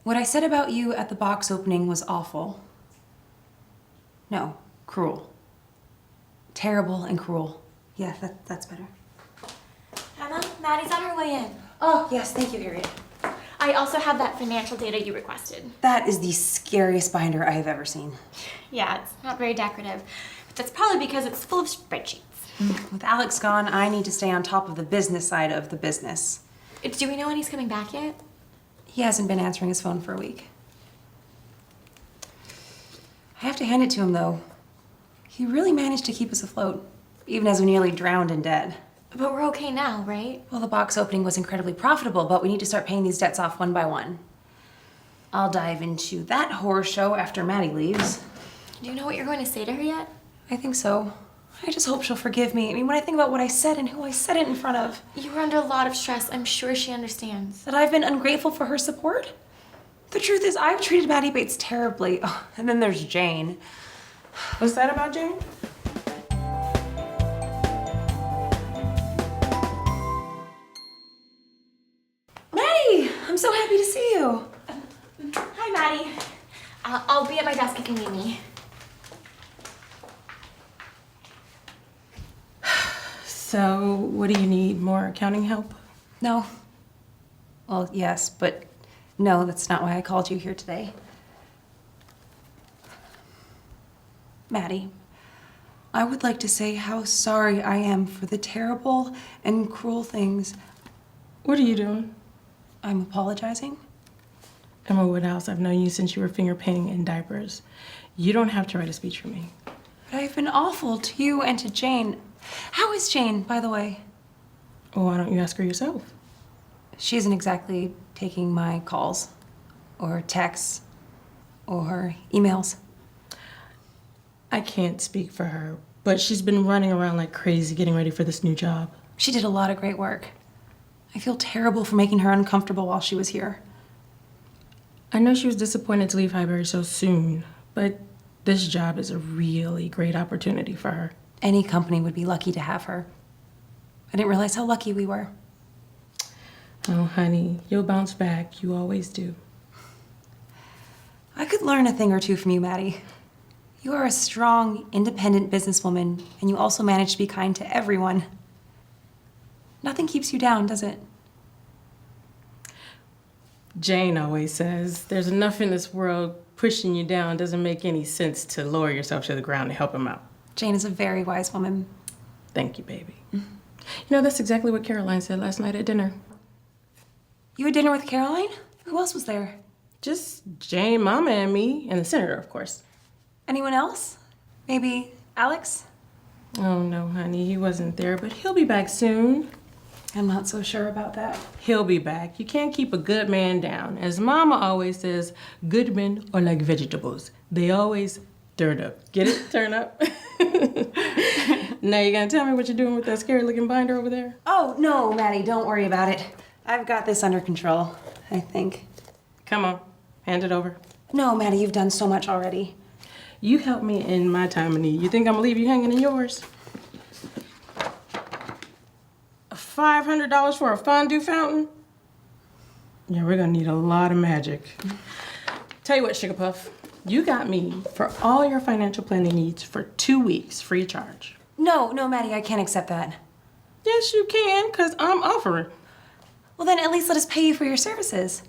What I said about you at the box opening was awful. No, cruel. Terrible and cruel. Yeah, that's better. Emma, Maddie's on her way in. Oh, yes, thank you, Harriet. I also have that financial data you requested. That is the scariest binder I have ever seen. Yeah, it's not very decorative. But that's probably because it's full of spreadsheets. With Alex gone, I need to stay on top of the business side of the business. Do we know when he's coming back yet? He hasn't been answering his phone for a week. I have to hand it to him, though. He really managed to keep us afloat, even as we nearly drowned in debt. But we're okay now, right? Well, the box opening was incredibly profitable, but we need to start paying these debts off one by one. I'll dive into that horror show after Maddie leaves. Do you know what you're going to say to her yet? I think so. I just hope she'll forgive me. I mean, when I think about what I said and who I said it in front of. You were under a lot of stress. I'm sure she understands. That I've been ungrateful for her support? The truth is, I've treated Maddie Bates terribly. Oh, and then there's Jane. What's that about Jane? Maddie! I'm so happy to see you. Hi, Maddie. I'll be at my desk if you need me. So, what do you need? More accounting help? No. Well, yes, but no, that's not why I called you here today. Maddie, I would like to say how sorry I am for the terrible and cruel things. What are you doing? I'm apologizing. Emma Woodhouse, I've known you since you were finger painting in diapers. You don't have to write a speech for me. But I've been awful to you and to Jane. How is Jane, by the way? Well, why don't you ask her yourself? She isn't exactly taking my calls, or texts, or emails. I can't speak for her, but she's been running around like crazy getting ready for this new job. She did a lot of great work. I feel terrible for making her uncomfortable while she was here. I know she was disappointed to leave Highbury so soon, but this job is a really great opportunity for her. Any company would be lucky to have her. I didn't realize how lucky we were. Oh, honey, you'll bounce back. You always do. I could learn a thing or two from you, Maddie. You are a strong, independent businesswoman, and you also manage to be kind to everyone. Nothing keeps you down, does it? Jane always says there's enough in this world pushing you down doesn't make any sense to lower yourself to the ground to help him out. Jane is a very wise woman. Thank you, baby. You know, that's exactly what Caroline said last night at dinner. You had dinner with Caroline? Who else was there? Just Jane, Mama, and me, and the senator, of course. Anyone else? Maybe Alex? Oh, no, honey, he wasn't there, but he'll be back soon. I'm not so sure about that. He'll be back. You can't keep a good man down. As Mama always says, good men are like vegetables. They always turn up. Get it? Turn up. Now you gonna tell me what you're doing with that scary-looking binder over there? Oh, no, Maddie, don't worry about it. I've got this under control, I think. Come on, hand it over. No, Maddie, you've done so much already. You helped me in my time of need. You think I'm gonna leave you hanging in yours? $500 for a fondue fountain? Yeah, we're gonna need a lot of magic. Tell you what, Sugar Puff, you got me for all your financial planning needs for 2 weeks, free of charge. No, Maddie, I can't accept that. Yes, you can, because I'm offering. Well, then at least let us pay you for your services.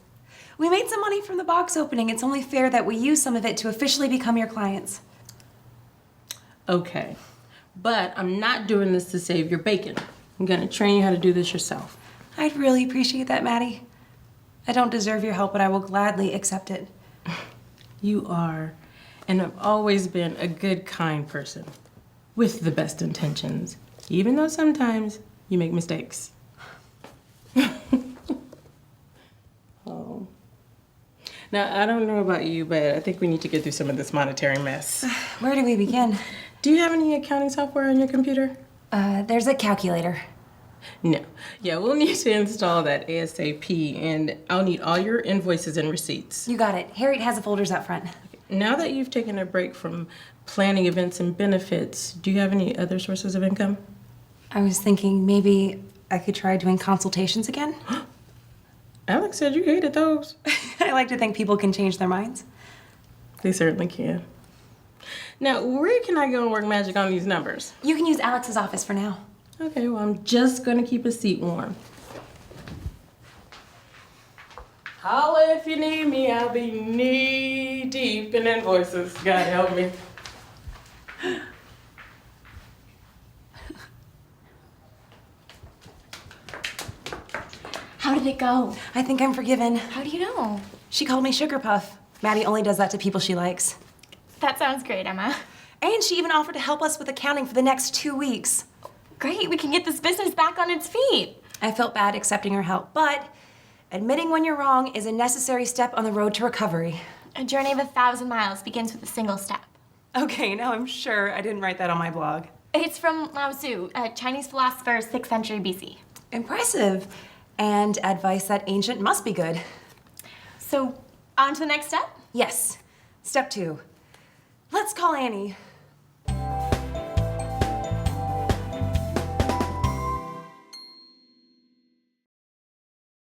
We made some money from the box opening. It's only fair that we use some of it to officially become your clients. Okay, but I'm not doing this to save your bacon. I'm gonna train you how to do this yourself. I'd really appreciate that, Maddie. I don't deserve your help, but I will gladly accept it. You are, and have always been a good, kind person with the best intentions, even though sometimes you make mistakes. Oh. Now, I don't know about you, but I think we need to get through some of this monetary mess. Where do we begin? Do you have any accounting software on your computer? There's a calculator. No. Yeah, we'll need to install that ASAP, and I'll need all your invoices and receipts. You got it. Harriet has the folders up front. Now that you've taken a break from planning events and benefits, do you have any other sources of income? I was thinking maybe I could try doing consultations again. Alex said you hated those. I like to think people can change their minds. They certainly can. Now, where can I go and work magic on these numbers? You can use Alex's office for now. Okay, well, I'm just gonna keep a seat warm. Holla if you need me, I'll be knee deep in invoices. God help me. How did it go? I think I'm forgiven. How do you know? She called me Sugar Puff. Maddie only does that to people she likes. That sounds great, Emma. And she even offered to help us with accounting for the next 2 weeks. Great, we can get this business back on its feet. I felt bad accepting her help, but admitting when you're wrong is a necessary step on the road to recovery. A journey of 1,000 miles begins with a single step. Okay, now I'm sure I didn't write that on my blog. It's from Lao Tzu, a Chinese philosopher, 6th century BC. Impressive. And advice that ancient must be good. So, on to the next step? Yes. Step 2. Let's call Annie.